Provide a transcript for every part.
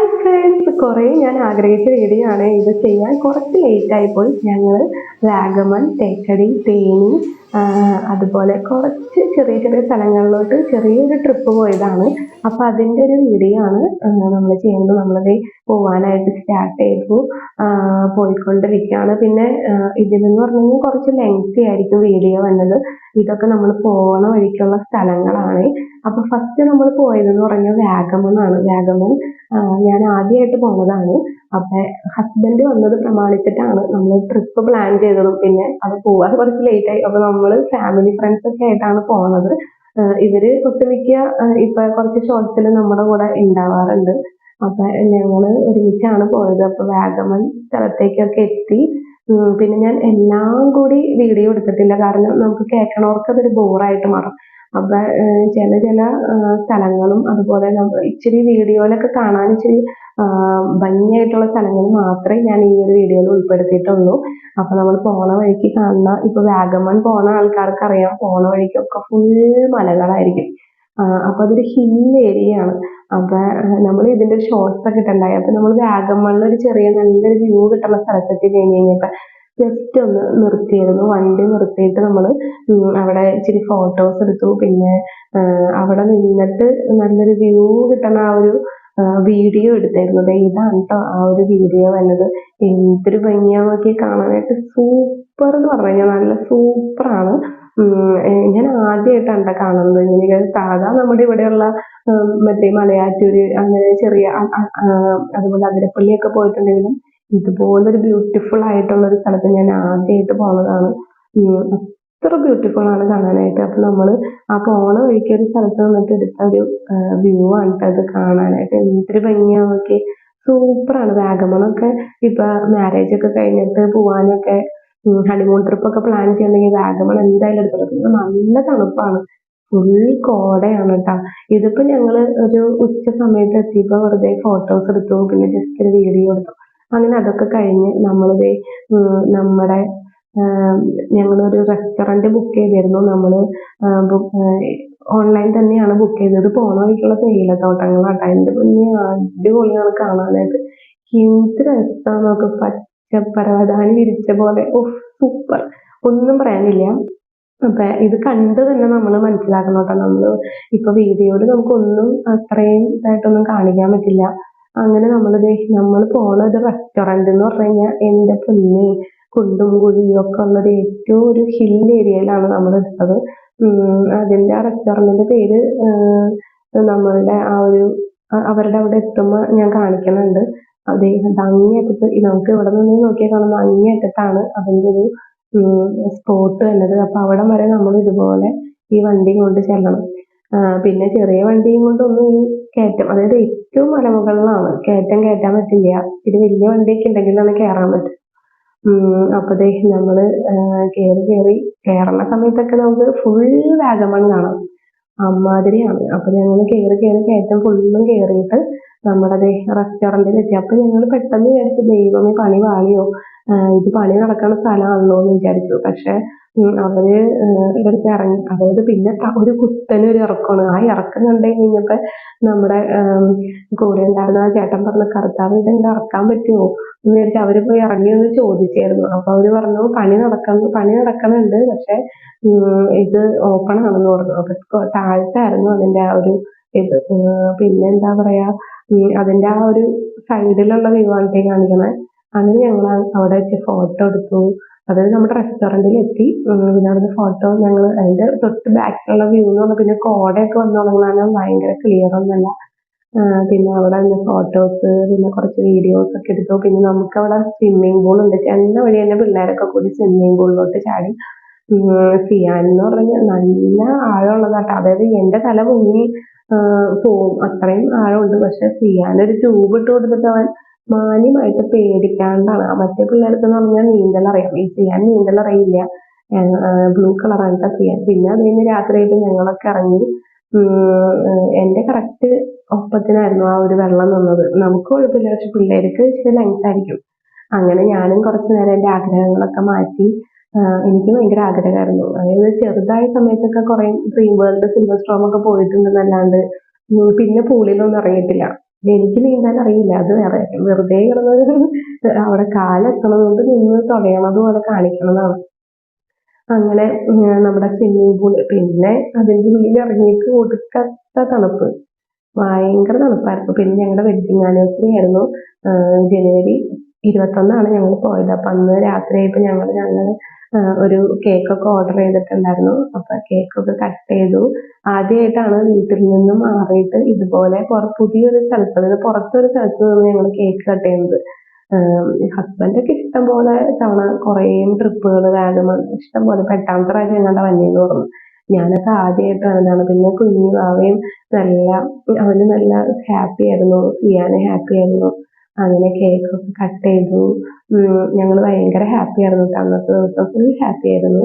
Hi friends, കുറേ ഞാൻ ആഗ്രഹിച്ച വീഡിയോ ആണ്. ഇത് ചെയ്യാൻ കുറച്ച് ലേറ്റ് ആയിപ്പോയി. ഞങ്ങൾ വാഗമൺ, തേക്കടി, തേനി, അതുപോലെ കുറച്ച് ചെറിയ ചെറിയ സ്ഥലങ്ങളിലോട്ട് ചെറിയൊരു ട്രിപ്പ് പോയതാണ്. അപ്പോൾ അതിൻ്റെ ഒരു വീഡിയോ ആണ് നമ്മൾ ചെയ്യുന്നത്. നമ്മളത് പോവാനായിട്ട് സ്റ്റാർട്ട് ചെയ്തു, പോയിക്കൊണ്ടിരിക്കുകയാണ്. പിന്നെ ഇതിലെന്ന് പറഞ്ഞു കഴിഞ്ഞാൽ കുറച്ച് ലെങ്തി ആയിരിക്കും വീഡിയോ വന്നത്. ഇതൊക്കെ നമ്മൾ പോകണ വഴിക്കുള്ള സ്ഥലങ്ങളാണ്. അപ്പോൾ ഫസ്റ്റ് നമ്മൾ പോയതെന്ന് പറഞ്ഞാൽ വാഗമൺ ആണ്. വാഗമൺ ഞാൻ ആദ്യമായിട്ട് പോണതാണ്. അപ്പൊ ഹസ്ബൻഡ് വന്നത് പ്രമാണിച്ചിട്ടാണ് നമ്മൾ ട്രിപ്പ് പ്ലാൻ ചെയ്തതും. പിന്നെ അത് പോവാൻ കുറച്ച് ലേറ്റ് ആയി. അപ്പൊ നമ്മള് ഫാമിലി ഫ്രണ്ട്സ് ഒക്കെ ആയിട്ടാണ് പോണത്. ഇവര് ഒട്ടുമിക്ക ഇപ്പൊ കുറച്ച് ഷോർട്സിൽ നമ്മുടെ കൂടെ ഉണ്ടാവാറുണ്ട്. അപ്പൊ ഞങ്ങള് ഒരുമിച്ചാണ് പോയത്. അപ്പൊ വാഗമൺ സ്ഥലത്തേക്കൊക്കെ എത്തി. പിന്നെ ഞാൻ എല്ലാം കൂടി വീഡിയോ എടുത്തിട്ടില്ല, കാരണം നമുക്ക് കേൾക്കണവർക്ക് അതൊരു ബോറായിട്ട് മാറും. അപ്പൊ ചില ചില സ്ഥലങ്ങളും അതുപോലെ ഇച്ചിരി വീഡിയോയിലൊക്കെ കാണാൻ ഇച്ചിരി ഭംഗിയായിട്ടുള്ള സ്ഥലങ്ങൾ മാത്രമേ ഞാൻ ഈ ഒരു വീഡിയോയിൽ ഉൾപ്പെടുത്തിയിട്ടുള്ളൂ. അപ്പൊ നമ്മൾ പോണ വഴിക്ക് കാണുന്ന, ഇപ്പൊ വാഗമൺ പോണ ആൾക്കാർക്ക് അറിയാം, പോണ വഴിക്കൊക്കെ ഫുൾ മലകളായിരിക്കും. അപ്പൊ അതൊരു ഹിൽ ഏരിയ ആണ്. അപ്പൊ നമ്മൾ ഇതിന്റെ ഒരു ഷോർട്സ് ഒക്കെ ഇട്ടുണ്ടായി. അപ്പൊ നമ്മൾ വാഗമണിൽ ഒരു ചെറിയ നല്ലൊരു വ്യൂ കിട്ടുന്ന സ്ഥലത്തെത്തി കഴിഞ്ഞ് കഴിഞ്ഞപ്പോ ജസ്റ്റ് ഒന്ന് നിർത്തിയിരുന്നു. വണ്ടി നിർത്തിയിട്ട് നമ്മൾ അവിടെ ഇച്ചിരി ഫോട്ടോസ് എടുത്തു. പിന്നെ അവിടെ നിന്നിട്ട് നല്ലൊരു വ്യൂ കിട്ടുന്ന ആ ഒരു വീഡിയോ എടുത്തായിരുന്നു. ഇതാണ് ട്ടോ ആ ഒരു വീഡിയോ വന്നത്. എന്തൊരു ഭംഗിയാ നോക്കി കാണാനായിട്ട്. സൂപ്പർ എന്ന് പറഞ്ഞു കഴിഞ്ഞാൽ നല്ല സൂപ്പറാണ്. ഞാൻ ആദ്യമായിട്ടാണ് കാണുന്നത് ഇങ്ങനെ. സാധാ നമ്മുടെ ഇവിടെയുള്ള മറ്റേ മലയാറ്റൂര് അങ്ങനെ ചെറിയ അതുപോലെ അതിരപ്പള്ളിയൊക്കെ പോയിട്ടുണ്ടെങ്കിലും ഇതുപോലൊരു ബ്യൂട്ടിഫുൾ ആയിട്ടുള്ള ഒരു സ്ഥലത്ത് ഞാൻ ആദ്യമായിട്ട് പോണതാണ്. അത്ര ബ്യൂട്ടിഫുൾ ആണ് കാണാനായിട്ട്. അപ്പൊ നമ്മള് ആ പോണ വഴിക്ക് ഒരു സ്ഥലത്ത് നിന്നിട്ട് എടുത്ത ഒരു വ്യൂ ആണ് അത് കാണാനായിട്ട്. എന്തൊരു ഭംഗിയാ നോക്കി. സൂപ്പറാണ്. വാഗമണൊക്കെ ഇപ്പൊ മാരേജ് ഒക്കെ കഴിഞ്ഞിട്ട് പോവാനൊക്കെ, ഹണിമൂൺ ട്രിപ്പ് ഒക്കെ പ്ലാൻ ചെയ്യണമെങ്കിൽ വാഗമൺ എന്തായാലും എടുത്തോളൂ. പിന്നെ നല്ല തണുപ്പാണ്, ഫുൾ കോടയാണ് കേട്ടോ. ഇതിപ്പോ ഞങ്ങള് ഒരു ഉച്ച സമയത്ത് എത്തിയപ്പോ വെറുതെ ഫോട്ടോസ് എടുത്തു, പിന്നെ ജസ്റ്റ് ഒരു വീഡിയോ എടുത്തു. അങ്ങനെ അതൊക്കെ കഴിഞ്ഞ് നമ്മളിത് നമ്മുടെ ഞങ്ങളൊരു റെസ്റ്റോറന്റ് ബുക്ക് ചെയ്തിരുന്നു. നമ്മള് ഓൺലൈൻ തന്നെയാണ് ബുക്ക് ചെയ്തത്. പോണ വഴിക്കുള്ള തേയിലത്തോട്ടങ്ങളാട്ടോ. അതിന്റെ മുന്നേ അടിപൊളിയാണ് കാണാനായിട്ട്. എന്ത് രസമാണ് നോക്ക്, പച്ചപ്പരവതാനി വിരിച്ച പോലെ. സൂപ്പർ, ഒന്നും പറയാനില്ല. അപ്പൊ ഇത് കണ്ട് തന്നെ നമ്മൾ മനസ്സിലാക്കണം കേട്ടോ. നമ്മള് ഇപ്പൊ വീഡിയോയിൽ നമുക്കൊന്നും അത്രയും ഇതായിട്ടൊന്നും കാണിക്കാൻ പറ്റില്ല. അങ്ങനെ നമ്മൾ പോണ ഒരു റെസ്റ്റോറന്റ് എന്ന് പറഞ്ഞു കഴിഞ്ഞാൽ എന്റെ പൊന്നേ, കുണ്ടും കുഴിയും ഒക്കെ ഉള്ളത് ഏറ്റവും ഒരു ഹിൽ ഏരിയയിലാണ് നമ്മൾ എടുത്തത്. അതിന്റെ ആ റെസ്റ്റോറന്റിന്റെ പേര് നമ്മളുടെ ആ ഒരു അവരുടെ അവിടെ എത്തുമ്പോൾ ഞാൻ കാണിക്കുന്നുണ്ട്. അതെ, അങ്ങേയറ്റത്ത് നമുക്ക് ഇവിടെ നിന്ന് നോക്കിയാൽ കാണുന്ന അങ്ങേയറ്റത്താണ് അതിന്റെ ഒരു സ്പോട്ട് വരുന്നത്. അപ്പൊ അവിടം വരെ നമ്മൾ ഇതുപോലെ ഈ വണ്ടിയും കൊണ്ട് ചെല്ലണം. പിന്നെ ചെറിയ വണ്ടിയും കൊണ്ടൊന്നും ഈ കയറ്റം, അതായത് ഏറ്റവും മലമുകളിലാണ് കയറ്റാൻ പറ്റില്ല. ഇത് വലിയ വണ്ടിയൊക്കെ ഉണ്ടെങ്കിലാണ് കയറാൻ പറ്റും. അപ്പൊ ദേ നമ്മള് കയറുന്ന സമയത്തൊക്കെ നമുക്ക് ഫുൾ വാഗമൺ കാണാം. അമ്മാതിരിയാണ്. അപ്പൊ ഞങ്ങൾ കയറ്റം ഫുള്ളും കയറിയിട്ട് നമ്മുടെ റെസ്റ്റോറന്റിൽ എത്തി. അപ്പൊ ഞങ്ങൾ പെട്ടെന്ന് വിചാരിച്ചു, ദൈവമേ പണി പാളിയോ, ഇത് പണി നടക്കുന്ന സ്ഥലമാണല്ലോ എന്ന് വിചാരിച്ചു. പക്ഷെ അവര് ഇവിടുത്തെ ഇറങ്ങി, അതായത് പിന്നെ ഒരു കുത്തനൊരു ഇറക്കമാണ്. ആ ഇറക്കം കണ്ടു കഴിഞ്ഞപ്പോ നമ്മുടെ കൂടെ ഉണ്ടായിരുന്ന ആ ചേട്ടൻ പറഞ്ഞു, കർത്താവ് ഇതെല്ലാം ഇറക്കാൻ പറ്റുമോ എന്ന് വിചാരിച്ചു. അവര് പോയി ഇറങ്ങിയെന്ന് ചോദിച്ചായിരുന്നു. അപ്പൊ അവര് പറഞ്ഞു പണി നടക്കുന്നുണ്ട്, പക്ഷെ ഇത് ഓപ്പൺ ആണെന്ന് പറഞ്ഞു. അപ്പൊ താഴത്തായിരുന്നു അതിന്റെ ആ ഒരു ഇത്. പിന്നെ എന്താ പറയാ, അതിന്റെ ആ ഒരു സൈഡിലുള്ള വ്യൂ ആണ് കാണിക്കണേ. അങ്ങനെ ഞങ്ങൾ അവിടെ വെച്ച് ഫോട്ടോ എടുത്തു. അതായത് നമ്മുടെ റെസ്റ്റോറന്റിൽ എത്തി. പിന്നെ അവിടുന്ന് ഫോട്ടോ ഞങ്ങൾ അതിന്റെ തൊട്ട് ബാക്കിലുള്ള വ്യൂ എന്ന് പറഞ്ഞാൽ പിന്നെ കോടയൊക്കെ വന്നു തുടങ്ങുന്ന ഭയങ്കര ക്ലിയർ ഒന്നല്ല. പിന്നെ അവിടെ നിന്ന് ഫോട്ടോസ്, പിന്നെ കുറച്ച് വീഡിയോസ് ഒക്കെ എടുത്തു. പിന്നെ നമുക്ക് അവിടെ സ്വിമ്മിംഗ് പൂൾ ഉണ്ട്. ചെന്ന വഴി തന്നെ പിള്ളേരൊക്കെ കൂടി സ്വിമ്മിംഗ് പൂളിലോട്ട് ചാടി. സിയാൻ എന്ന് പറഞ്ഞാൽ നല്ല ആഴമുള്ളതാട്ടോ. അതായത് എന്റെ തല പൊങ്ങി പോവും, അത്രയും ആഴമുണ്ട്. പക്ഷെ സിയാൻ ഒരു ട്യൂബ് ഇട്ട് കൊടുത്തിട്ട് അവൻ മാന്യമായിട്ട് പേടിക്കാണ്ടാണ്. മറ്റേ പിള്ളേർക്ക് എന്ന് പറഞ്ഞാൽ നീന്തൽ അറിയാം, ഈ സിയാൻ നീന്തൽ അറിയില്ല. ബ്ലൂ കളറാണ് സിയാൻ. പിന്നെ അത് കഴിഞ്ഞ് രാത്രിയായിട്ട് ഞങ്ങളൊക്കെ ഇറങ്ങി. എന്റെ കറക്റ്റ് ഒപ്പത്തിനായിരുന്നു ആ ഒരു വെള്ളം നിന്നത്. നമുക്ക് കുഴപ്പമില്ല, പക്ഷെ പിള്ളേർക്ക് ഇച്ചിരി ലെങ്ത് ആയിരിക്കും. അങ്ങനെ ഞാനും കുറച്ചു നേരം എന്റെ ആഗ്രഹങ്ങളൊക്കെ മാറ്റി. എനിക്ക് ഭയങ്കര ആഗ്രഹമായിരുന്നു. അതായത് ചെറുതായ സമയത്തൊക്കെ കുറെ ഡ്രീം വേൾഡ്, സിൽവർ സ്റ്റോം ഒക്കെ പോയിട്ടുണ്ടെന്നല്ലാണ്ട് പിന്നെ പൂളിലൊന്നും ഇറങ്ങിയിട്ടില്ല. എനിക്ക് നീന്താൻ അറിയില്ല. അത് വേറെ കാര്യം. വെറുതെ കിടന്നൊരു അവിടെ കാലെത്തണതുകൊണ്ട് നിന്ന് തൊഴയണത് പോലെ കാണിക്കണതാണ്. അങ്ങനെ നമ്മുടെ സ്വിമ്മിംഗ് പൂള് പിന്നെ അതിന്റെ ഉള്ളിൽ ഇറങ്ങിയിട്ട് ഒടുക്കത്തെ തണുപ്പ്. ഭയങ്കര തണുപ്പായിരുന്നു. പിന്നെ ഞങ്ങളുടെ വെഡ്ഡിങ് ആനിവേഴ്സറി ആയിരുന്നു. ജനുവരി 21 ഞങ്ങൾ പോയത്. അപ്പൊ അന്ന് രാത്രിയായപ്പോ ഞങ്ങള് ഒരു കേക്കൊക്കെ ഓർഡർ ചെയ്തിട്ടുണ്ടായിരുന്നു. അപ്പൊ കേക്കൊക്കെ കട്ട് ചെയ്തു. ആദ്യമായിട്ടാണ് വീട്ടിൽ നിന്നും മാറിയിട്ട് ഇതുപോലെ പുതിയൊരു സ്ഥലത്ത്, അതായത് പുറത്തൊരു സ്ഥലത്ത് നിന്ന് ഞങ്ങൾ കേക്ക് കട്ട് ചെയ്യുന്നത്. ഹസ്ബൻഡൊക്കെ ഇഷ്ടം പോലെ തവണ കുറേ ട്രിപ്പുകൾ വാഗമൺ ഇഷ്ടം പോലെ ഇപ്പൊ 8ാമത്തെ പ്രാവശ്യം എങ്ങാണ്ടാ വന്നേന്ന് പറഞ്ഞു. ഞാനൊക്കെ ആദ്യമായിട്ട് വന്നതാണ്. പിന്നെ കുഞ്ഞു വാവയും നല്ല അവന് നല്ല ഹാപ്പി ആയിരുന്നു. സിയാന് ഹാപ്പി ആയിരുന്നു. അങ്ങനെ കേക്കൊക്കെ കട്ട് ചെയ്തു. ഞങ്ങള് ഭയങ്കര ഹാപ്പി ആയിരുന്നു ട്ടോ. അന്നത്തെ ദിവസം ഫുൾ ഹാപ്പി ആയിരുന്നു.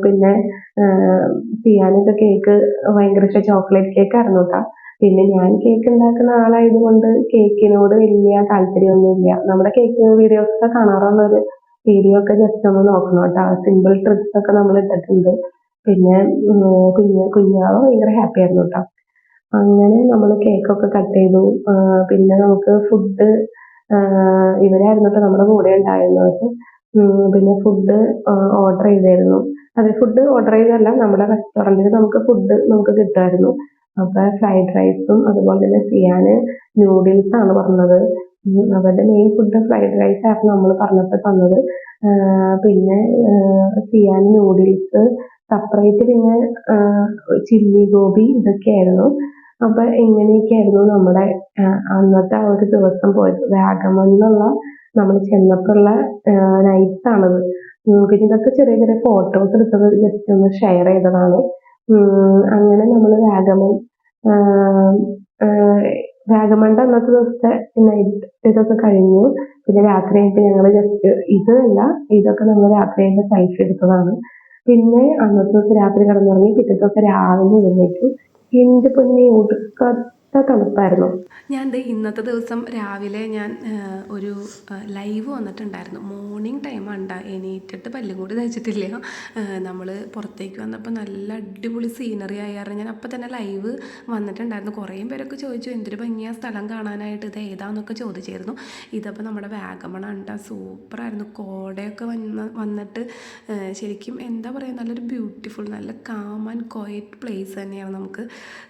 പിന്നെ സിയാനൊക്കെ കേക്ക് ഭയങ്കര ഇഷ്ടം. ചോക്ലേറ്റ് കേക്കായിരുന്നു ട്ടോ. പിന്നെ ഞാൻ കേക്ക് ഉണ്ടാക്കുന്ന ആളായത് കൊണ്ട് കേക്കിനോട് വലിയ താല്പര്യമൊന്നുമില്ല. നമ്മുടെ കേക്ക് വീഡിയോസ് ഒക്കെ കാണാറുള്ളൊരു വീഡിയോ ഒക്കെ ജസ്റ്റ് ഒന്ന് നോക്കണം ട്ടോ. സിമ്പിൾ ട്രിക്സ് ഒക്കെ നമ്മൾ ഇട്ടിട്ടുണ്ട്. പിന്നെ കുഞ്ഞാവ ഭയങ്കര ഹാപ്പി ആയിരുന്നു ട്ടോ. അങ്ങനെ നമ്മള് കേക്കൊക്കെ കട്ട് ചെയ്തു. പിന്നെ നമുക്ക് ഫുഡ് ഇവരായിരുന്നു ട്ടോ നമ്മുടെ കൂടെ ഉണ്ടായിരുന്നവര്. പിന്നെ ഫുഡ് ഓർഡർ ചെയ്തായിരുന്നു. അതെ, ഫുഡ് ഓർഡർ ചെയ്തതല്ല, നമ്മുടെ റെസ്റ്റോറന്റിൽ നമുക്ക് കിട്ടുമായിരുന്നു. അപ്പൊ ഫ്രൈഡ് റൈസും അതുപോലെ തന്നെ സിയാന് നൂഡിൽസ് ആണ് പറഞ്ഞത്. അവരുടെ മെയിൻ ഫുഡ് ഫ്രൈഡ് റൈസ് ആയിരുന്നു നമ്മൾ പറഞ്ഞപ്പോ തന്നത്. പിന്നെ സിയാന് നൂഡിൽസ് സെപ്പറേറ്റ്, പിന്നെ ചില്ലി ഗോബി ഇതൊക്കെയായിരുന്നു. അപ്പൊ ഇങ്ങനെയൊക്കെയായിരുന്നു നമ്മുടെ അന്നത്തെ ആ ഒരു ദിവസം പോയത്. വാഗമണ്ണിലുള്ള നമ്മൾ ചെന്നപ്പോഴുള്ള നൈറ്റ്സ് ആണത്. പിന്നെ ഇതൊക്കെ ചെറിയ ചെറിയ ഫോട്ടോസ് എടുത്തത് ജസ്റ്റ് ഒന്ന് ഷെയർ ചെയ്തതാണ്. അങ്ങനെ നമ്മൾ ആഹ് ആഹ് വാഗമണിന്റെ അന്നത്തെ ദിവസത്തെ നൈറ്റ് ഇതൊക്കെ കഴിഞ്ഞു. പിന്നെ രാത്രിയായപ്പോ ഞങ്ങള് ജസ്റ്റ് ഇതൊക്കെ നമ്മൾ രാത്രിയായപ്പോ സെൽഫി എടുത്തതാണ്. പിന്നെ അന്നത്തെ ദിവസം രാത്രി കിടന്നുറങ്ങി. പിറ്റത്തെ ദിവസം രാവിലെ എഴുന്നേറ്റു. എന്റെ പൊന്നേ, ഒടുക്കത്തെ തണുപ്പായിരുന്നു. ഞാൻ ദേ ഇന്നത്തെ ദിവസം രാവിലെ ഞാൻ ഒരു ലൈവ് വന്നിട്ടുണ്ടായിരുന്നു. മോർണിംഗ് ടൈമാണ് ട്ടോ. എണീറ്റിട്ട് പല്ലും കൂടി തേച്ചിട്ടില്ല. നമ്മൾ പുറത്തേക്ക് വന്നപ്പോൾ നല്ല അടിപൊളി സീനറി ആയ കാരണം ഞാൻ അപ്പം തന്നെ ലൈവ് വന്നിട്ടുണ്ടായിരുന്നു. കുറേ പേരൊക്കെ ചോദിച്ചു എന്തൊരു ഭംഗിയാ സ്ഥലം കാണാനായിട്ട്, ഇത് ഏതാന്നൊക്കെ ചോദിച്ചിരുന്നു. ഇതപ്പോൾ നമ്മുടെ വാഗമണാണ് ട്ടോ. സൂപ്പറായിരുന്നു. കോടയൊക്കെ വന്നിട്ട് ശരിക്കും എന്താ പറയുക, നല്ലൊരു ബ്യൂട്ടിഫുൾ, നല്ല കാം ആൻഡ് ക്വയറ്റ് പ്ലേസ് തന്നെയാണ്. നമുക്ക്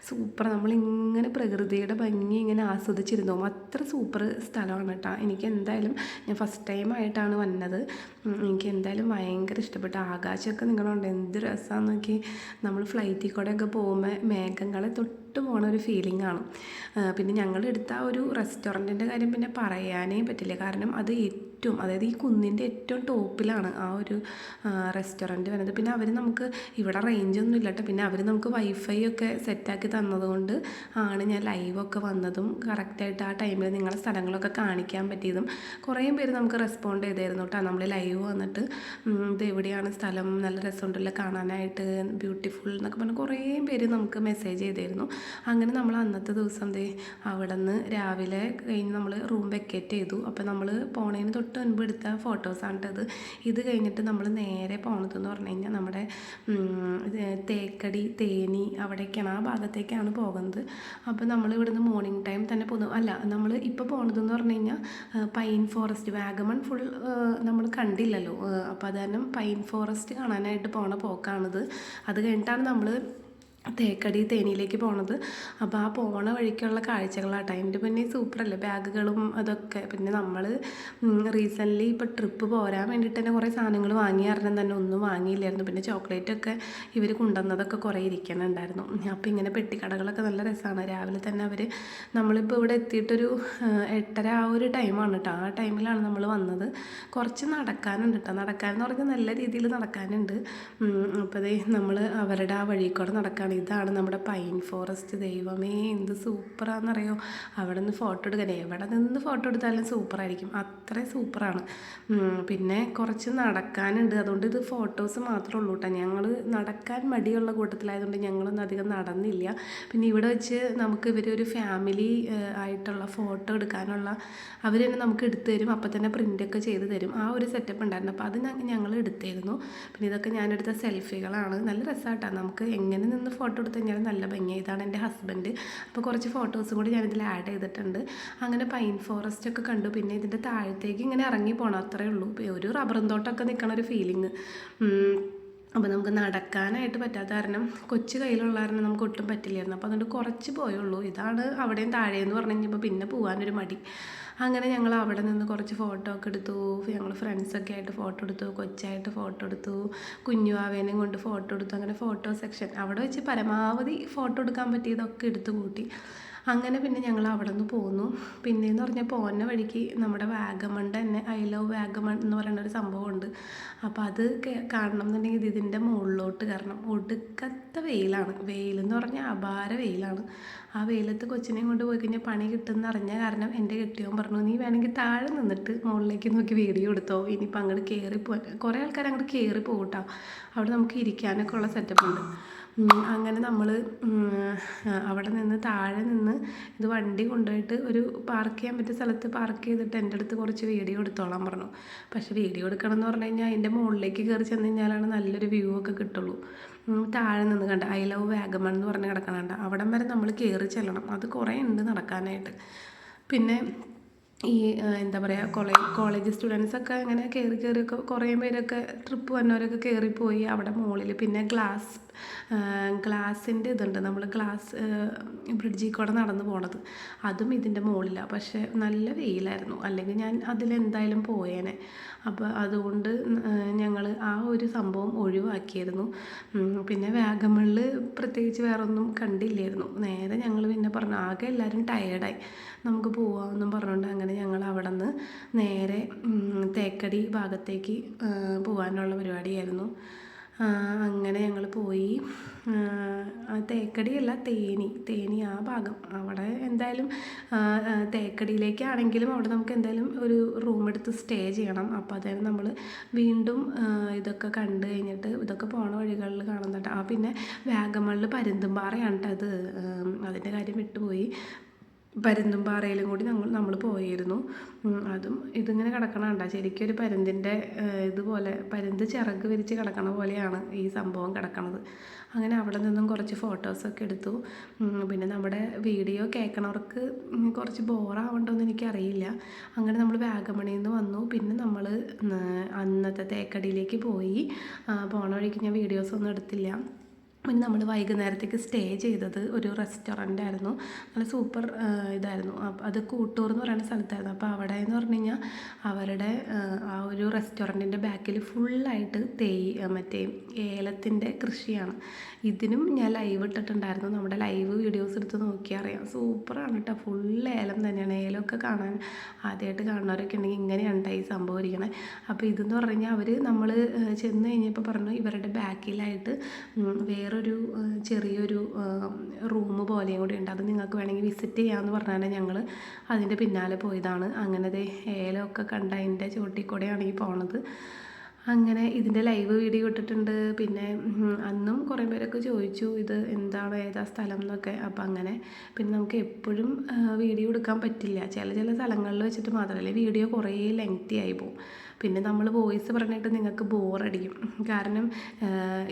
സൂപ്പർ, നമ്മളിങ്ങനെ പ്രകൃതിയുടെ ഭംഗി ഇങ്ങനെ ആസ്വദിച്ചിരുന്നു. അത്ര സൂപ്പർ സ്ഥലമാണ് കേട്ടോ. എനിക്ക് എന്തായാലും, ഞാൻ ഫസ്റ്റ് ടൈം ആയിട്ടാണ് വന്നത്. എനിക്ക് എന്തായാലും ഭയങ്കര ഇഷ്ടപ്പെട്ടു. ആകാശമൊക്കെ നിങ്ങളുണ്ട് എന്ത് രസമാണെന്ന് നോക്കി. നമ്മൾ ഫ്ലൈറ്റിൽ കൂടെയൊക്കെ പോകുമ്പോൾ മേഘങ്ങളെ തൊട്ട് പോണ ഒരു ഫീലിംഗ് ആണ്. പിന്നെ ഞങ്ങളെടുത്ത ആ ഒരു റെസ്റ്റോറൻറ്റിൻ്റെ കാര്യം പിന്നെ പറയാനേ പറ്റില്ല. കാരണം അത് അതായത് ഈ കുന്നിൻ്റെ ഏറ്റവും ടോപ്പിലാണ് ആ ഒരു റെസ്റ്റോറൻറ്റ് വരുന്നത്. പിന്നെ അവർ നമുക്ക് ഇവിടെ റേഞ്ചൊന്നും ഇല്ല കേട്ടോ. പിന്നെ അവർ നമുക്ക് വൈഫൈ ഒക്കെ സെറ്റാക്കി തന്നതുകൊണ്ട് ആണ് ഞാൻ ലൈവൊക്കെ വന്നതും കറക്റ്റായിട്ട് ആ ടൈമിൽ നിങ്ങളുടെ സ്ഥലങ്ങളൊക്കെ കാണിക്കാൻ പറ്റിയതും. കുറേ പേര് നമുക്ക് റെസ്പോണ്ട് ചെയ്തായിരുന്നു കേട്ടോ. നമ്മൾ ലൈവ് വന്നിട്ട് ഇത് എവിടെയാണ് സ്ഥലം, നല്ല രസമുണ്ടല്ലോ കാണാനായിട്ട്, ബ്യൂട്ടിഫുൾ എന്നൊക്കെ പറഞ്ഞ് കുറേ പേര് നമുക്ക് മെസ്സേജ് ചെയ്തായിരുന്നു. അങ്ങനെ നമ്മൾ അന്നത്തെ ദിവസം അവിടെ നിന്ന് രാവിലെ കഴിഞ്ഞ് നമ്മൾ റൂം വെക്കേറ്റ് ചെയ്തു. അപ്പോൾ നമ്മൾ പോണതിന് തൊട്ട് മുൻപ് എടുത്ത ഫോട്ടോസാണ് കേട്ടത്. ഇത് കഴിഞ്ഞിട്ട് നമ്മൾ നേരെ പോണതെന്ന് പറഞ്ഞു കഴിഞ്ഞാൽ നമ്മുടെ തേക്കടി, തേനി അവിടേക്കാണ്, ആ ഭാഗത്തേക്കാണ് പോകുന്നത്. അപ്പോൾ നമ്മൾ ഇവിടുന്ന് മോർണിംഗ് ടൈം തന്നെ പോകുന്നു. അല്ല, നമ്മൾ ഇപ്പോൾ പോണതെന്ന് പറഞ്ഞു കഴിഞ്ഞാൽ പൈൻ ഫോറസ്റ്റ്, വാഗമൺ ഫുൾ നമ്മൾ കണ്ടില്ലല്ലോ. അപ്പോൾ അത് കാരണം പൈൻ ഫോറസ്റ്റ് കാണാനായിട്ട് പോണ പോക്കാണിത്. അത് കഴിഞ്ഞിട്ടാണ് നമ്മൾ തേക്കടി, തേനിയിലേക്ക് പോണത്. അപ്പോൾ ആ പോണ വഴിക്കുള്ള കാഴ്ചകളാട്ടോ. അതിൻ്റെ പിന്നെ സൂപ്പറല്ലേ ബാഗുകളും അതൊക്കെ. പിന്നെ നമ്മൾ റീസെൻ്റ്ലി ഇപ്പോൾ ട്രിപ്പ് പോരാൻ വേണ്ടിയിട്ട് തന്നെ കുറേ സാധനങ്ങൾ വാങ്ങി കാരണം തന്നെ ഒന്നും വാങ്ങിയില്ലായിരുന്നു. പിന്നെ ചോക്ലേറ്റൊക്കെ ഇവർ കൊണ്ടുവന്നതൊക്കെ കുറേ ഇരിക്കണുണ്ടായിരുന്നു. അപ്പോൾ ഇങ്ങനെ പെട്ടിക്കടകളൊക്കെ നല്ല രസമാണ്. രാവിലെ തന്നെ നമ്മളിപ്പോൾ ഇവിടെ എത്തിയിട്ടൊരു 8:30 ആ ഒരു ടൈമാണ് കേട്ടോ. ആ ടൈമിലാണ് നമ്മൾ വന്നത്. കുറച്ച് നടക്കാനുണ്ട് കേട്ടോ. നടക്കാനെന്ന് പറഞ്ഞാൽ നല്ല രീതിയിൽ നടക്കാനുണ്ട്. അപ്പോൾ നമ്മൾ അവരുടെ ആ വഴി കൂടെ നടക്കുകയാണ്. ഇതാണ് നമ്മുടെ പൈൻ ഫോറസ്റ്റ്. ദൈവമേ എന്ത് സൂപ്പറാണെന്നറിയോ. അവിടെ നിന്ന് ഫോട്ടോ എടുക്കാൻ, എവിടെ നിന്ന് ഫോട്ടോ എടുത്താലും സൂപ്പറായിരിക്കും, അത്രയും സൂപ്പറാണ്. പിന്നെ കുറച്ച് നടക്കാനുണ്ട്. അതുകൊണ്ട് ഇത് ഫോട്ടോസ് മാത്രമേ ഉള്ളൂ കേട്ടോ. ഞങ്ങൾ നടക്കാൻ മടിയുള്ള കൂട്ടത്തിലായതുകൊണ്ട് ഞങ്ങളൊന്നും അധികം നടന്നില്ല. പിന്നെ ഇവിടെ വെച്ച് നമുക്ക് ഇവരൊരു ഫാമിലി ആയിട്ടുള്ള ഫോട്ടോ എടുക്കാനുള്ള അവർ തന്നെ നമുക്ക് എടുത്തു തരും. അപ്പം തന്നെ പ്രിൻ്റൊക്കെ ചെയ്ത് തരും. ആ ഒരു സെറ്റപ്പ് ഉണ്ടായിരുന്നു. അപ്പോൾ അത് ഞങ്ങൾ എടുത്തായിരുന്നു. പിന്നെ ഇതൊക്കെ ഞാനെടുത്ത സെൽഫികളാണ്. നല്ല രസമായിട്ടാണ്. നമുക്ക് എങ്ങനെ നിന്ന് ഫോട്ടോ എടുത്ത് കഴിഞ്ഞാൽ നല്ല ഭംഗിയായി. ഇതാണ് എൻ്റെ ഹസ്ബൻഡ്. അപ്പോൾ കുറച്ച് ഫോട്ടോസും കൂടി ഞാനിതിൽ ആഡ് ചെയ്തിട്ടുണ്ട്. അങ്ങനെ പൈൻ ഫോറസ്റ്റ് ഒക്കെ കണ്ടു. പിന്നെ ഇതിൻ്റെ താഴത്തേക്ക് ഇങ്ങനെ ഇറങ്ങി പോകണം, അത്രയേ ഉള്ളൂ. ഒരു റബ്ബറും തോട്ടമൊക്കെ നിൽക്കണ ഒരു ഫീലിങ്. അപ്പോൾ നമുക്ക് നടക്കാനായിട്ട് പറ്റാത്ത കാരണം, കൊച്ചു കയ്യിലുള്ള കാരണം നമുക്ക് ഒട്ടും പറ്റില്ലായിരുന്നു. അപ്പോൾ അതുകൊണ്ട് കുറച്ച് പോയുള്ളൂ. ഇതാണ് അവിടെയും താഴെയെന്ന് പറഞ്ഞു കഴിഞ്ഞപ്പോൾ പിന്നെ പോകാനൊരു മടി. അങ്ങനെ ഞങ്ങൾ അവിടെ നിന്ന് കുറച്ച് ഫോട്ടോ ഒക്കെ എടുത്തു. ഞങ്ങൾ ഫ്രണ്ട്സൊക്കെ ആയിട്ട് ഫോട്ടോ എടുത്തു, കൊച്ചായിട്ട് ഫോട്ടോ എടുത്തു, കുഞ്ഞുവാവേനെയും കൊണ്ട് ഫോട്ടോ എടുത്തു. അങ്ങനെ ഫോട്ടോ സെക്ഷൻ അവിടെ വെച്ച് പരമാവധി ഫോട്ടോ എടുക്കാൻ പറ്റിയതൊക്കെ എടുത്തു കൂട്ടി. അങ്ങനെ പിന്നെ ഞങ്ങൾ അവിടെ നിന്ന് പോന്നു. പിന്നെയെന്ന് പറഞ്ഞാൽ പോകുന്ന വഴിക്ക് നമ്മുടെ വാഗമണിൻ്റെ തന്നെ ഐ ലവ് വാഗമൺ എന്ന് പറയുന്ന ഒരു സംഭവമുണ്ട്. അപ്പോൾ അത് കാണണം എന്നുണ്ടെങ്കിൽ ഇതിൻ്റെ മുകളിലോട്ട് കയറണം. ഒടുക്കത്തെ വെയിലാണ്. വെയിലെന്ന് പറഞ്ഞാൽ അപാര വെയിലാണ്. ആ വെയിലത്ത് കൊച്ചിനെയും കൊണ്ട് പോയി കഴിഞ്ഞാൽ പണി കിട്ടുമെന്ന് അറിഞ്ഞ കാരണം എൻ്റെ കെട്ടിയവൻ പറഞ്ഞു, നീ വേണമെങ്കിൽ താഴെ നിന്നിട്ട് മുകളിലേക്ക് നോക്കി വീഡിയോ എടുത്തോ, ഇനിയിപ്പോൾ അങ്ങോട്ട് കയറിപ്പോൻ. കുറേ ആൾക്കാർ അങ്ങോട്ട് കയറി പോകട്ടോ, അവിടെ നമുക്ക് ഇരിക്കാനൊക്കെ ഉള്ള സെറ്റപ്പ് ഉണ്ട്. അങ്ങനെ നമ്മൾ അവിടെ നിന്ന് താഴെ നിന്ന് ഇത് വണ്ടി കൊണ്ടുപോയിട്ട് ഒരു പാർക്ക് ചെയ്യാൻ പറ്റിയ സ്ഥലത്ത് പാർക്ക് ചെയ്തിട്ട് എൻ്റെ അടുത്ത് കുറച്ച് വീഡിയോ എടുത്തോളാൻ പറഞ്ഞു. പക്ഷേ വീഡിയോ എടുക്കണം എന്ന് പറഞ്ഞു കഴിഞ്ഞാൽ അതിൻ്റെ മുകളിലേക്ക് കയറി ചെന്ന് കഴിഞ്ഞാലാണ് നല്ലൊരു വ്യൂ ഒക്കെ കിട്ടുള്ളൂ. താഴെ നിന്ന് കണ്ട ഐ ലവ് വാഗമൺ എന്ന് പറഞ്ഞ് കിടക്കണണ്ട, അവിടം വരെ നമ്മൾ കയറി ചെല്ലണം. അത് കുറേ ഉണ്ട് നടക്കാനായിട്ട്. പിന്നെ ഈ എന്താ പറയുക, കോളേജ് സ്റ്റുഡൻസൊക്കെ ഇങ്ങനെ കയറിയൊക്കെ കുറേ പേരൊക്കെ ട്രിപ്പ് വന്നവരൊക്കെ കയറിപ്പോയി അവിടെ മുകളിൽ. പിന്നെ ഗ്ലാസിൻ്റെ ഇതുണ്ട്, നമ്മൾ ഗ്ലാസ് ബ്രിഡ്ജിൽ കൂടെ നടന്നു പോണത്, അതും ഇതിൻ്റെ മുകളിലാണ്. പക്ഷേ നല്ല വെയിലായിരുന്നു, അല്ലെങ്കിൽ ഞാൻ അതിലെന്തായാലും പോയേനെ. അപ്പോൾ അതുകൊണ്ട് ഞങ്ങൾ ആ ഒരു സംഭവം ഒഴിവാക്കിയിരുന്നു. പിന്നെ വാഗമണിൽ പ്രത്യേകിച്ച് വേറൊന്നും കണ്ടില്ലായിരുന്നു. നേരെ ഞങ്ങൾ പിന്നെ പറഞ്ഞു, ആകെ എല്ലാവരും ടയേർഡായി, നമുക്ക് പോവാമെന്നും പറഞ്ഞുകൊണ്ട് അങ്ങനെ ഞങ്ങൾ അവിടെ നിന്ന് നേരെ തേക്കടി ഭാഗത്തേക്ക് പോകാനുള്ള പരിപാടിയായിരുന്നു. അങ്ങനെ ഞങ്ങൾ പോയി. തേക്കടിയല്ല, തേനി ആ ഭാഗം. അവിടെ എന്തായാലും തേക്കടിയിലേക്കാണെങ്കിലും അവിടെ നമുക്ക് എന്തായാലും ഒരു റൂം എടുത്ത് സ്റ്റേ ചെയ്യണം. അപ്പോൾ അതായത് നമ്മൾ വീണ്ടും ഇതൊക്കെ കണ്ടു കഴിഞ്ഞിട്ട് ഇതൊക്കെ പോണ വഴികളിൽ കാണുന്നുണ്ട്. പിന്നെ വാഗമണിൽ പരുന്തുംപാറയാണ് കേട്ടോ അത്, അതിൻ്റെ കാര്യം വിട്ടുപോയി. പരുന്തുംപാറയിലും കൂടി നമ്മൾ പോയിരുന്നു. അതും ഇതിങ്ങനെ കിടക്കണ കണ്ട, ശരിക്കും ഒരു പരുന്തിൻ്റെ ഇതുപോലെ, പരുന്ത് ചിറക് വിരിച്ച് കിടക്കണ പോലെയാണ് ഈ സംഭവം കിടക്കണത്. അങ്ങനെ അവിടെ നിന്നും കുറച്ച് ഫോട്ടോസൊക്കെ എടുത്തു. പിന്നെ നമ്മുടെ വീഡിയോ കേൾക്കണവർക്ക് കുറച്ച് ബോറാവണ്ടോയെന്ന് എനിക്കറിയില്ല. അങ്ങനെ നമ്മൾ വാഗമണിയിൽ നിന്ന് വന്നു. പിന്നെ നമ്മൾ അന്നത്തെ തേക്കടിയിലേക്ക് പോയി. പോണ വഴിക്ക് ഞാൻ വീഡിയോസൊന്നും എടുത്തില്ല. പിന്നെ നമ്മൾ വൈകുന്നേരത്തേക്ക് സ്റ്റേ ചെയ്തത് ഒരു റെസ്റ്റോറൻ്റ് ആയിരുന്നു. നല്ല സൂപ്പർ ഇതായിരുന്നു. അത് കൂട്ടൂർ എന്ന് പറയുന്ന സ്ഥലത്തായിരുന്നു. അപ്പോൾ അവിടെ എന്ന് പറഞ്ഞു കഴിഞ്ഞാൽ അവരുടെ ആ ഒരു റെസ്റ്റോറൻറ്റിൻ്റെ ബാക്കിൽ ഫുള്ളായിട്ട് മറ്റേ ഏലത്തിൻ്റെ കൃഷിയാണ്. ഇതിനും ഞാൻ ലൈവ് ഇട്ടിട്ടുണ്ടായിരുന്നു. നമ്മുടെ ലൈവ് വീഡിയോസ് എടുത്ത് നോക്കിയാൽ അറിയാം, സൂപ്പറാണ് കേട്ടോ. ഫുൾ ഏലം തന്നെയാണ്. ഏലമൊക്കെ കാണാൻ ആദ്യമായിട്ട് കാണുന്നവരൊക്കെ ഉണ്ടെങ്കിൽ ഇങ്ങനെയാണ് ഈ സംഭവം ഇരിക്കണേ. അപ്പോൾ ഇതെന്ന് പറഞ്ഞു കഴിഞ്ഞാൽ അവർ നമ്മൾ ചെന്ന് കഴിഞ്ഞപ്പോൾ പറഞ്ഞു, ഇവരുടെ ബാക്കിലായിട്ട് വേറൊരു ചെറിയൊരു റൂം പോലെയും കൂടി ഉണ്ട്, അത് നിങ്ങൾക്ക് വേണമെങ്കിൽ വിസിറ്റ് ചെയ്യാമെന്ന് പറഞ്ഞാൽ ഞങ്ങൾ അതിൻ്റെ പിന്നാലെ പോയതാണ്. അങ്ങനെ ഏലമൊക്കെ കണ്ട അതിൻ്റെ ചുവട്ടിൽ കൂടെയാണ് ഈ പോണത്. അങ്ങനെ ഇതിൻ്റെ ലൈവ് വീഡിയോ ഇട്ടിട്ടുണ്ട്. പിന്നെ അന്നും കുറേ പേരൊക്കെ ചോദിച്ചു ഇത് എന്താണ്, ഏതാ സ്ഥലം എന്നൊക്കെ. അപ്പോൾ അങ്ങനെ പിന്നെ നമുക്ക് എപ്പോഴും വീഡിയോ എടുക്കാൻ പറ്റില്ല, ചില സ്ഥലങ്ങളിൽ വെച്ചിട്ട് മാത്രമല്ല. വീഡിയോ കുറേ ലെങ്തി ആയി പോകും. പിന്നെ നമ്മൾ വോയിസ് പറഞ്ഞിട്ട് നിങ്ങൾക്ക് ബോറടിക്കും. കാരണം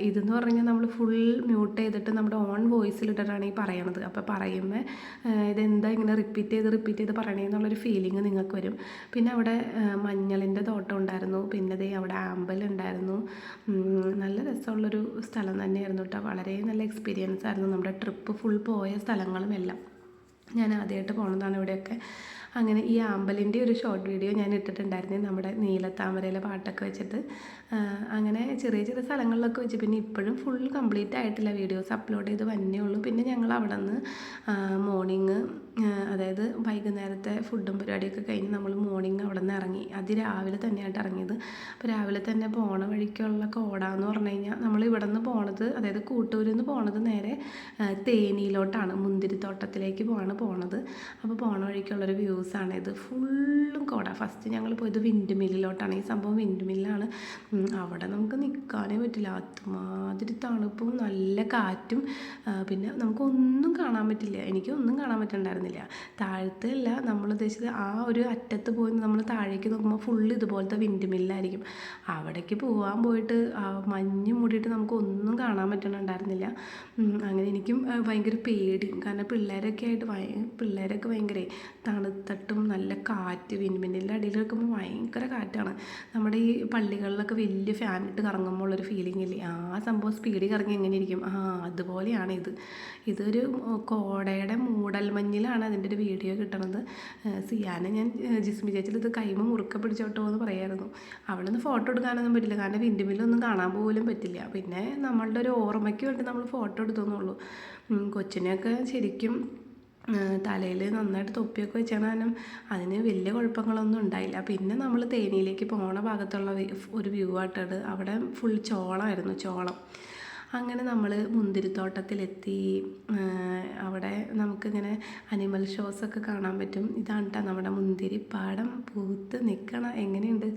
ഇതെന്ന് പറഞ്ഞാൽ നമ്മൾ ഫുൾ മ്യൂട്ട് ചെയ്തിട്ട് നമ്മുടെ ഓൺ വോയിസിലിട്ടിട്ടാണ് ഈ പറയണത്. അപ്പോൾ പറയുമ്പോൾ ഇതെന്താ ഇങ്ങനെ റിപ്പീറ്റ് ചെയ്ത് പറയണേന്നുള്ളൊരു ഫീലിംഗ് നിങ്ങൾക്ക് വരും. പിന്നെ അവിടെ മഞ്ഞളിൻ്റെ തോട്ടം ഉണ്ടായിരുന്നു. പിന്നെ അവിടെ ആമ്പൽ ഉണ്ടായിരുന്നു. നല്ല രസമുള്ളൊരു സ്ഥലം തന്നെയായിരുന്നു കേട്ടോ. വളരെ നല്ല എക്സ്പീരിയൻസ് ആയിരുന്നു. നമ്മുടെ ട്രിപ്പ് ഫുൾ പോയ സ്ഥലങ്ങളും എല്ലാം ഞാൻ ആദ്യമായിട്ട് പോണതാണ് ഇവിടെയൊക്കെ. അങ്ങനെ ഈ ആമ്പലിൻ്റെ ഒരു ഷോർട്ട് വീഡിയോ ഞാൻ ഇട്ടിട്ടുണ്ടായിരുന്നു, നമ്മുടെ നീലത്താമരയിലെ പാട്ടൊക്കെ വെച്ചിട്ട്. അങ്ങനെ ചെറിയ സ്ഥലങ്ങളിലൊക്കെ വെച്ച്. പിന്നെ ഇപ്പോഴും ഫുൾ കംപ്ലീറ്റ് ആയിട്ടില്ല, വീഡിയോസ് അപ്ലോഡ് ചെയ്ത് വന്നേ ഉള്ളൂ. പിന്നെ ഞങ്ങൾ അവിടെ നിന്ന് മോർണിംഗ്, അതായത് വൈകുന്നേരത്തെ ഫുഡും പരിപാടിയൊക്കെ കഴിഞ്ഞ് നമ്മൾ മോർണിംഗ് അവിടെ നിന്ന് ഇറങ്ങി. രാവിലെ തന്നെയായിട്ട് ഇറങ്ങിയത്. അപ്പോൾ രാവിലെ തന്നെ പോണ വഴിക്കുള്ള കോടാന്ന് പറഞ്ഞു കഴിഞ്ഞാൽ നമ്മൾ ഇവിടെ നിന്ന് പോണത്, അതായത് കൂട്ടൂരിൽ നിന്ന് പോണത് നേരെ തേനിയിലോട്ടാണ്, മുന്തിരിത്തോട്ടത്തിലേക്ക് പോണത്. അപ്പോൾ പോണ വഴിക്കുള്ളൊരു വ്യൂസ് വ്യൂസാണ്. ഇത് ഫുള്ളും കോട. ഫസ്റ്റ് ഞങ്ങൾ പോയത് വിൻഡ് മില്ലിലോട്ടാണ്. ഈ സംഭവം വിൻഡ് മില്ലാണ്. അവിടെ നമുക്ക് നിൽക്കാനേ പറ്റില്ല, അതുമാതിരി തണുപ്പും നല്ല കാറ്റും. പിന്നെ നമുക്കൊന്നും കാണാൻ പറ്റില്ല, എനിക്കൊന്നും കാണാൻ പറ്റുന്നുണ്ടായിരുന്നില്ല. താഴത്തല്ല നമ്മൾ ഉദ്ദേശിച്ചത്, ആ ഒരു അറ്റത്ത് പോയി നമ്മൾ താഴേക്ക് നോക്കുമ്പോൾ ഫുള്ള് ഇതുപോലത്തെ വിൻഡ് മില്ലായിരിക്കും. അവിടേക്ക് പോകാൻ പോയിട്ട് മഞ്ഞ് മൂടിയിട്ട് നമുക്കൊന്നും കാണാൻ പറ്റുന്നുണ്ടായിരുന്നില്ല. അങ്ങനെ എനിക്കും ഭയങ്കര പേടി, കാരണം പിള്ളേരൊക്കെ ഭയങ്കര തണുത്തട്ടും നല്ല കാറ്റ്, വിൻഡ് മില്ലിൻ്റെ അടിയിൽ വെക്കുമ്പോൾ ഭയങ്കര കാറ്റാണ്. നമ്മുടെ ഈ പള്ളികളിലൊക്കെ വലിയ ഫാനിട്ട് കറങ്ങുമ്പോൾ ഉള്ളൊരു ഫീലിംഗ് ഇല്ലേ, ആ സംഭവം സ്പീഡിൽ കറങ്ങി എങ്ങനെ ഇരിക്കും, അതുപോലെയാണ് ഇത്. ഇതൊരു കോടയുടെ മൂടൽമഞ്ഞിലാണ് അതിൻ്റെ ഒരു വീഡിയോ കിട്ടണത്. സിയാനെ ഞാൻ ജിസ്മി ചേച്ചിൽ ഇത് കൈമ മുറുക്ക പിടിച്ചോട്ടോ എന്ന് പറയായിരുന്നു. അവിടെ നിന്ന് ഫോട്ടോ എടുക്കാനൊന്നും പറ്റില്ല, കാരണം വിൻഡ് മില്ലൊന്നും കാണാൻ പോലും പറ്റില്ല. പിന്നെ നമ്മളുടെ ഒരു ഓർമ്മയ്ക്ക് വേണ്ടി നമ്മൾ ഫോട്ടോ എടുത്തോന്നുള്ളൂ. കൊച്ചിനെയൊക്കെ ശരിക്കും തലയിൽ നന്നായിട്ട് തൊപ്പിയൊക്കെ വെച്ചാൽ കാരണം അതിന് വലിയ കുഴപ്പങ്ങളൊന്നും ഉണ്ടായില്ല. പിന്നെ നമ്മൾ തേനിയിലേക്ക് പോണ ഭാഗത്തുള്ള ഒരു വ്യൂ ആയിട്ടത്, അവിടെ ഫുൾ ചോളം. അങ്ങനെ നമ്മൾ മുന്തിരിത്തോട്ടത്തിലെത്തി. അവിടെ നമുക്കിങ്ങനെ അനിമൽ ഷോസൊക്കെ കാണാൻ പറ്റും. ഇതാണ് കേട്ടോ നമ്മുടെ മുന്തിരിപ്പാടം പൂത്ത് നിൽക്കണം. എങ്ങനെയുണ്ട്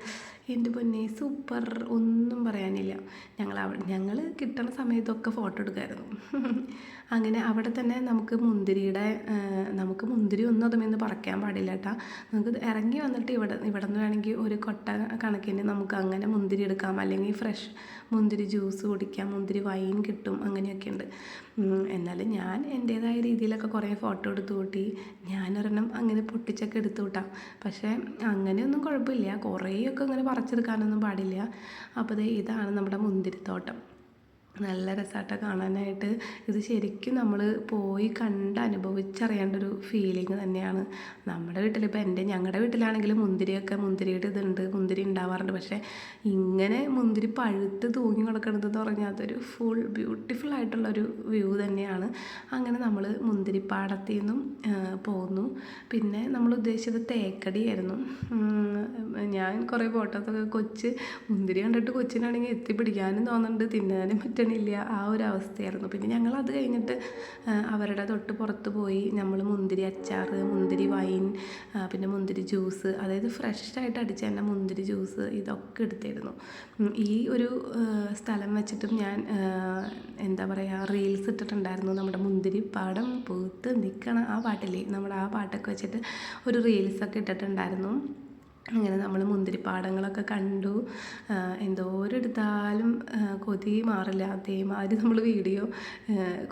എൻ്റെ പൊന്നെ, സൂപ്പർ, ഒന്നും പറയാനില്ല. ഞങ്ങൾ കിട്ടണ സമയത്തൊക്കെ ഫോട്ടോ എടുക്കുമായിരുന്നു. അങ്ങനെ അവിടെ തന്നെ നമുക്ക് മുന്തിരി ഒന്നും അതുമെന്ന് പറിക്കാൻ പാടില്ല കേട്ടോ. നമുക്ക് ഇറങ്ങി വന്നിട്ട് ഇവിടെ നിന്ന് വേണമെങ്കിൽ ഒരു കൊട്ട കണക്കിന് നമുക്ക് അങ്ങനെ മുന്തിരി എടുക്കാം, അല്ലെങ്കിൽ ഫ്രഷ് മുന്തിരി ജ്യൂസ് കുടിക്കാം, മുന്തിരി വൈൻ കിട്ടും, അങ്ങനെയൊക്കെ ഉണ്ട്. എന്നാലും ഞാൻ എൻ്റേതായ രീതിയിലൊക്കെ കുറേ ഫോട്ടോ എടുത്തു കൂട്ടി. ഞാനൊരെണ്ണം അങ്ങനെ പൊട്ടിച്ചൊക്കെ എടുത്തു കൂട്ടാം. പക്ഷേ അങ്ങനെയൊന്നും കുഴപ്പമില്ല, കുറേയൊക്കെ അങ്ങനെ പറിച്ചെടുക്കാനൊന്നും പാടില്ല. അപ്പോൾ ഇതാണ് നമ്മുടെ മുന്തിരിത്തോട്ടം. നല്ല രസമായിട്ട് കാണാനായിട്ട്. ഇത് ശരിക്കും നമ്മൾ പോയി കണ്ട് അനുഭവിച്ചറിയേണ്ട ഒരു ഫീലിംഗ് തന്നെയാണ്. നമ്മുടെ വീട്ടിൽ, ഇപ്പോൾ ഞങ്ങളുടെ വീട്ടിലാണെങ്കിലും മുന്തിരിയുടെ ഇതുണ്ട്, മുന്തിരി ഉണ്ടാവാറുണ്ട്. പക്ഷേ ഇങ്ങനെ മുന്തിരി പഴുത്ത് തൂങ്ങി കിടക്കണതെന്ന് പറഞ്ഞാൽ അതൊരു ഫുൾ ബ്യൂട്ടിഫുൾ ആയിട്ടുള്ളൊരു വ്യൂ തന്നെയാണ്. അങ്ങനെ നമ്മൾ മുന്തിരിപ്പാടത്തിൽ നിന്നും പോന്നു. പിന്നെ നമ്മൾ ഉദ്ദേശിച്ചത് തേക്കടിയായിരുന്നു. ഞാൻ കുറേ ഫോട്ടോസൊക്കെ മുന്തിരി കണ്ടിട്ട് കൊച്ചിനാണെങ്കിൽ എത്തിപ്പിടിക്കാനും തോന്നുന്നുണ്ട്, തിന്നാനും പറ്റണില്ല, ആ ഒരു അവസ്ഥയായിരുന്നു. പിന്നെ ഞങ്ങൾ അത് കഴിഞ്ഞിട്ട് അവരുടെ തൊട്ട് പുറത്ത് പോയി നമ്മൾ മുന്തിരി അച്ചാർ, മുന്തിരി വൈൻ, പിന്നെ മുന്തിരി ജ്യൂസ്, അതായത് ഫ്രഷായിട്ട് അടിച്ച തന്നെ മുന്തിരി ജ്യൂസ്, ഇതൊക്കെ എടുത്തിരുന്നു. ഈ ഒരു സ്ഥലം വെച്ചിട്ടും ഞാൻ എന്താ പറയുക, റീൽസ് ഇട്ടിട്ടുണ്ടായിരുന്നു. നമ്മുടെ മുന്തിരിപ്പാടം പൂത്ത് നിൽക്കണം, ആ പാട്ടില്ലേ, നമ്മുടെ ആ പാട്ടൊക്കെ വെച്ചിട്ട് ഒരു റീൽസൊക്കെ ഇട്ടിട്ടുണ്ടായിരുന്നു. അങ്ങനെ നമ്മൾ മുന്തിരിപ്പാടങ്ങളൊക്കെ കണ്ടു. എന്തോരെടുത്താലും കൊതി മാറില്ല. അതേമാതിരി നമ്മൾ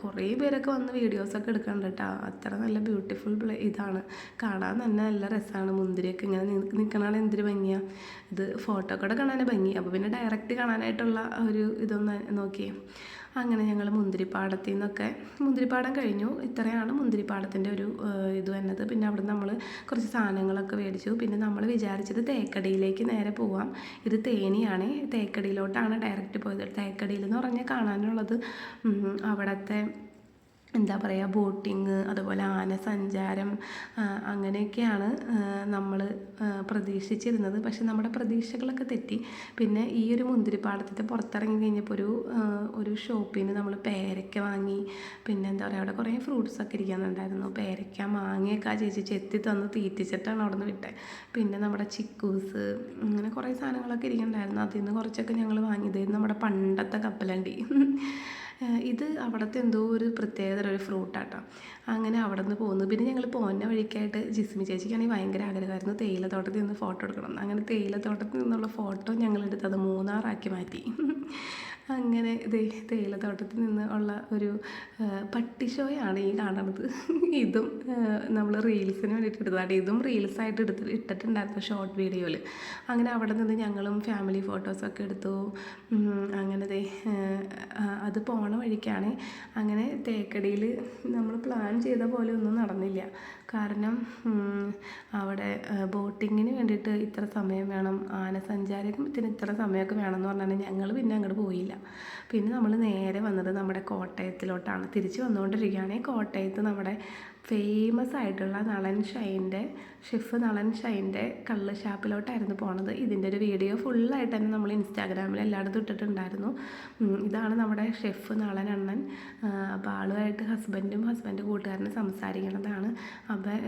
കുറേ പേരൊക്കെ വന്ന് വീഡിയോസൊക്കെ എടുക്കുന്നുണ്ട് കേട്ടോ. അത്ര നല്ല ബ്യൂട്ടിഫുൾ ഇതാണ്, കാണാൻ തന്നെ നല്ല രസമാണ്. മുന്തിരിയൊക്കെ ഇങ്ങനെ നിൽക്കണതാണ് എന്തൊരു ഭംഗിയാണ്. ഇത് ഫോട്ടോ കൂടെ കാണാൻ ഭംഗി, അപ്പോൾ പിന്നെ ഡയറക്റ്റ് കാണാനായിട്ടുള്ള ഒരു ഇതൊന്ന് നോക്കിയേ. അങ്ങനെ ഞങ്ങൾ മുന്തിരിപ്പാടം കഴിഞ്ഞു. ഇത്രയാണ് മുന്തിരിപ്പാടത്തിൻ്റെ ഒരു ഇത് വന്നത്. പിന്നെ അവിടെ നമ്മൾ കുറച്ച് സാധനങ്ങളൊക്കെ മേടിച്ചു. പിന്നെ നമ്മൾ വിചാരിച്ചത് തേക്കടിയിലേക്ക് നേരെ പോവാം. ഇത് തേനിയാണ്, തേക്കടിയിലോട്ടാണ് ഡയറക്റ്റ് പോയത്. തേക്കടിയിൽ എന്ന് പറഞ്ഞാൽ കാണാനുള്ളത് അവിടുത്തെ എന്താ പറയുക, ബോട്ടിങ്, അതുപോലെ ആന സഞ്ചാരം, അങ്ങനെയൊക്കെയാണ് നമ്മൾ പ്രതീക്ഷിച്ചിരുന്നത്. പക്ഷെ നമ്മുടെ പ്രതീക്ഷകളൊക്കെ തെറ്റി. പിന്നെ ഈ ഒരു മുന്തിരിപ്പാടത്തിൻ്റെ പുറത്തിറങ്ങി കഴിഞ്ഞപ്പോൾ ഒരു ഷോപ്പിൽ നിന്ന് നമ്മൾ പേരയ്ക്ക വാങ്ങി. പിന്നെ എന്താ പറയുക, അവിടെ കുറേ ഫ്രൂട്ട്സൊക്കെ ഇരിക്കുന്നുണ്ടായിരുന്നു. പേരയ്ക്ക, മാങ്ങയൊക്കെ ആ ചേച്ചി ചെത്തി തന്ന് തീറ്റിച്ചിട്ടാണ് അവിടെ നിന്ന് വിട്ടത്. പിന്നെ നമ്മുടെ ചിക്കൂസ്, അങ്ങനെ കുറേ സാധനങ്ങളൊക്കെ ഇരിക്കുന്നുണ്ടായിരുന്നു. അതിൽ നിന്ന് കുറച്ചൊക്കെ ഞങ്ങൾ വാങ്ങിയത്. നമ്മുടെ പണ്ടത്തെ കപ്പലണ്ടി. ഇത് അവിടുത്തെ എന്തോ ഒരു പ്രത്യേകത ഒരു ഫ്രൂട്ടാട്ടോ. അങ്ങനെ അവിടെ നിന്ന് പോന്നു. പിന്നെ ഞങ്ങൾ പോകുന്ന വഴിക്കായിട്ട് ജിസ്മി ചേച്ചിക്കാണെങ്കിൽ ഭയങ്കര ആഗ്രഹമായിരുന്നു തേയിലത്തോട്ടത്തിൽ നിന്ന് ഫോട്ടോ എടുക്കണം. അങ്ങനെ തേയിലത്തോട്ടത്തിൽ നിന്നുള്ള ഫോട്ടോ ഞങ്ങളെടുത്ത് അത് മൂന്നാറാക്കി മാറ്റി. അങ്ങനെ തേയിലത്തോട്ടത്തിൽ നിന്ന് ഉള്ള ഒരു പട്ടി ഷോയാണ് ഈ കാണുന്നത്. ഇതും നമ്മൾ റീൽസിന് വേണ്ടിയിട്ട് എടുത്തതാണ്. ഇതും റീൽസായിട്ട് ഇട്ടിട്ടുണ്ടായിരുന്നു ഷോർട്ട് വീഡിയോയിൽ. അങ്ങനെ അവിടെ നിന്ന് ഞങ്ങളും ഫാമിലി ഫോട്ടോസൊക്കെ എടുത്തു. അങ്ങനെ അത് പോണ വഴിക്കാണ്. അങ്ങനെ തേക്കടിയിൽ നമ്മൾ പ്ലാൻ ചെയ്ത പോലെ ഒന്നും നടന്നില്ല. കാരണം അവിടെ ബോട്ടിങ്ങിന് വേണ്ടിയിട്ട് ഇത്ര സമയം വേണം, ആനസഞ്ചാരത്തിന് ഇത്ര സമയമൊക്കെ വേണമെന്ന് പറഞ്ഞാൽ ഞങ്ങൾ പിന്നെ അങ്ങോട്ട് പോയില്ല. പിന്നെ നമ്മൾ നേരെ വന്നത് നമ്മുടെ കോട്ടയത്തിലോട്ടാണ്. തിരിച്ച് വന്നുകൊണ്ടിരിക്കുകയാണ്. കോട്ടയത്ത് നമ്മുടെ ഫേമസ് ആയിട്ടുള്ള ഷെഫ് നളൻ ഷൈൻ്റെ കള്ള് ഷാപ്പിലോട്ടായിരുന്നു പോണത്. ഇതിൻ്റെ ഒരു വീഡിയോ ഫുള്ളായിട്ട് തന്നെ നമ്മൾ ഇൻസ്റ്റാഗ്രാമിൽ എല്ലായിടത്തും ഇട്ടിട്ടുണ്ടായിരുന്നു. ഇതാണ് നമ്മുടെ ഷെഫ് നളൻ അണ്ണൻ. അപ്പോൾ ആളുമായിട്ട് ഹസ്ബൻഡ് കൂട്ടുകാരനും സംസാരിക്കുന്നതാണ്.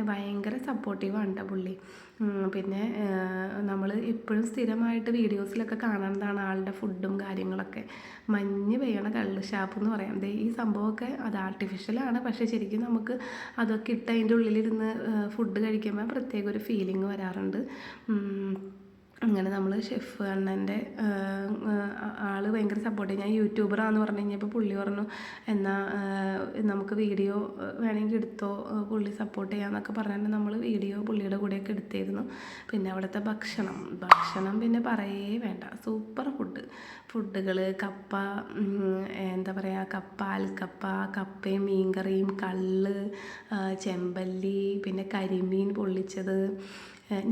ഭയങ്കര സപ്പോർട്ടീവാണ് കേട്ടോ പുള്ളി. പിന്നെ നമ്മൾ എപ്പോഴും സ്ഥിരമായിട്ട് വീഡിയോസിലൊക്കെ കാണുന്നതാണ് ആളുടെ ഫുഡും കാര്യങ്ങളൊക്കെ. മഞ്ഞ് പെയ്യണ കള്ള് ഷാപ്പ് എന്ന് പറയാം. ദേ ഈ സംഭവമൊക്കെ അത് ആർട്ടിഫിഷ്യലാണ്, പക്ഷേ ശരിക്കും നമുക്ക് അതൊക്കെ ഇട്ട് അതിൻ്റെ ഉള്ളിലിരുന്ന് ഫുഡ് കഴിക്കുമ്പോൾ പ്രത്യേക ഒരു ഫീലിംഗ് വരാറുണ്ട്. അങ്ങനെ നമ്മൾ ഷെഫ് അണ്ണൻ്റെ ആൾ ഭയങ്കര സപ്പോർട്ട് ചെയ്യും. ഞാൻ യൂട്യൂബറാന്ന് പറഞ്ഞു കഴിഞ്ഞപ്പോൾ പുള്ളി പറഞ്ഞു എന്നാൽ നമുക്ക് വീഡിയോ വേണമെങ്കിൽ എടുത്തോ, പുള്ളി സപ്പോർട്ട് ചെയ്യാമെന്നൊക്കെ പറഞ്ഞിട്ട് നമ്മൾ വീഡിയോ പുള്ളിയുടെ കൂടെയൊക്കെ എടുത്തിരുന്നു. പിന്നെ അവിടുത്തെ ഭക്ഷണം പിന്നെ പറയേ വേണ്ട, സൂപ്പർ ഫുഡുകൾ. കപ്പ, എന്താ പറയുക, കപ്പ, കപ്പയും മീൻകറിയും, കള്ള്, ചെമ്പല്ലി, പിന്നെ കരിമീൻ പൊള്ളിച്ചത്,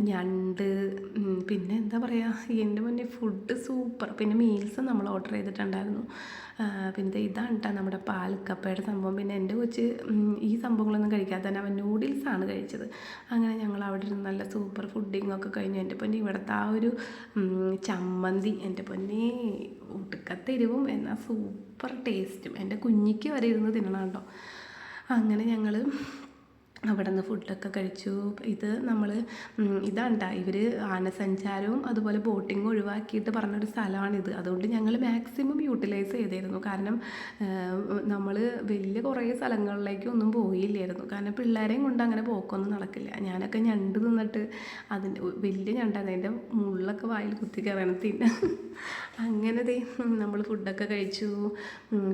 ഞണ്ട്, പിന്നെ എന്താ പറയുക, എൻ്റെ മുന്നേ ഫുഡ് സൂപ്പർ. പിന്നെ മീൽസ് നമ്മൾ ഓർഡർ ചെയ്തിട്ടുണ്ടായിരുന്നു. പിന്നെ ഇതാണ് കേട്ടോ നമ്മുടെ പാൽക്കപ്പയുടെ സംഭവം. പിന്നെ എൻ്റെ കൊച്ച് ഈ സംഭവങ്ങളൊന്നും കഴിക്കാതെ തന്നെ അവൻ നൂഡിൽസാണ് കഴിച്ചത്. അങ്ങനെ ഞങ്ങൾ അവിടെ ഇരുന്ന് നല്ല സൂപ്പർ ഫുഡിങ്ങൊക്കെ കഴിഞ്ഞു. എൻ്റെ പൊന്നെ ഇവിടുത്തെ ആ ഒരു ചമ്മന്തി, എൻ്റെ പൊന്നെ ഒടുക്കത്തെ എരിവും എന്നാൽ സൂപ്പർ ടേസ്റ്റും. എൻ്റെ കുഞ്ഞിക്ക് വരെ ഇരുന്ന് തിന്നണം കേട്ടോ. അങ്ങനെ ഞങ്ങൾ അവിടെ നിന്ന് ഫുഡൊക്കെ കഴിച്ചു. ഇത് നമ്മൾ ഇതാണ് കേട്ടോ, ഇവർ ആനസഞ്ചാരവും അതുപോലെ ബോട്ടിങ്ങും ഒഴിവാക്കിയിട്ട് പറഞ്ഞൊരു സ്ഥലമാണിത്. അതുകൊണ്ട് ഞങ്ങൾ മാക്സിമം യൂട്ടിലൈസ് ചെയ്തിരുന്നു. കാരണം നമ്മൾ വലിയ കുറേ സ്ഥലങ്ങളിലേക്കൊന്നും പോയില്ലായിരുന്നു. കാരണം പിള്ളേരെയും കൊണ്ട് അങ്ങനെ പോക്കൊന്നും നടക്കില്ല. ഞാനൊക്കെ ഞണ്ട് തിന്നിട്ട് അതിൻ്റെ വലിയ ഞണ്ടാണ്, അതിൻ്റെ മുള്ളൊക്കെ വായിൽ കുത്തി കയറണം തിന്നെ. അങ്ങനെ നമ്മൾ ഫുഡൊക്കെ കഴിച്ചു.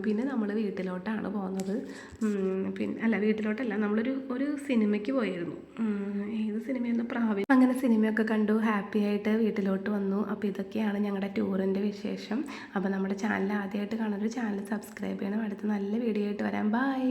പിന്നെ നമ്മൾ വീട്ടിലോട്ടാണ് പോകുന്നത്. വീട്ടിലോട്ടല്ല, നമ്മളൊരു സിനിമയ്ക്ക് പോയിരുന്നു. ഏത് സിനിമയെന്ന് അങ്ങനെ സിനിമയൊക്കെ കണ്ടു, ഹാപ്പി ആയിട്ട് വീട്ടിലോട്ട് വന്നു. അപ്പോൾ ഇതൊക്കെയാണ് ഞങ്ങളുടെ ടൂറിൻ്റെ വിശേഷം. അപ്പോൾ നമ്മുടെ ചാനൽ ആദ്യമായിട്ട് കാണുന്നൊരു ചാനൽ സബ്സ്ക്രൈബ് ചെയ്യണം. അടുത്ത നല്ല വീഡിയോ ആയിട്ട് വരാം. ബൈ.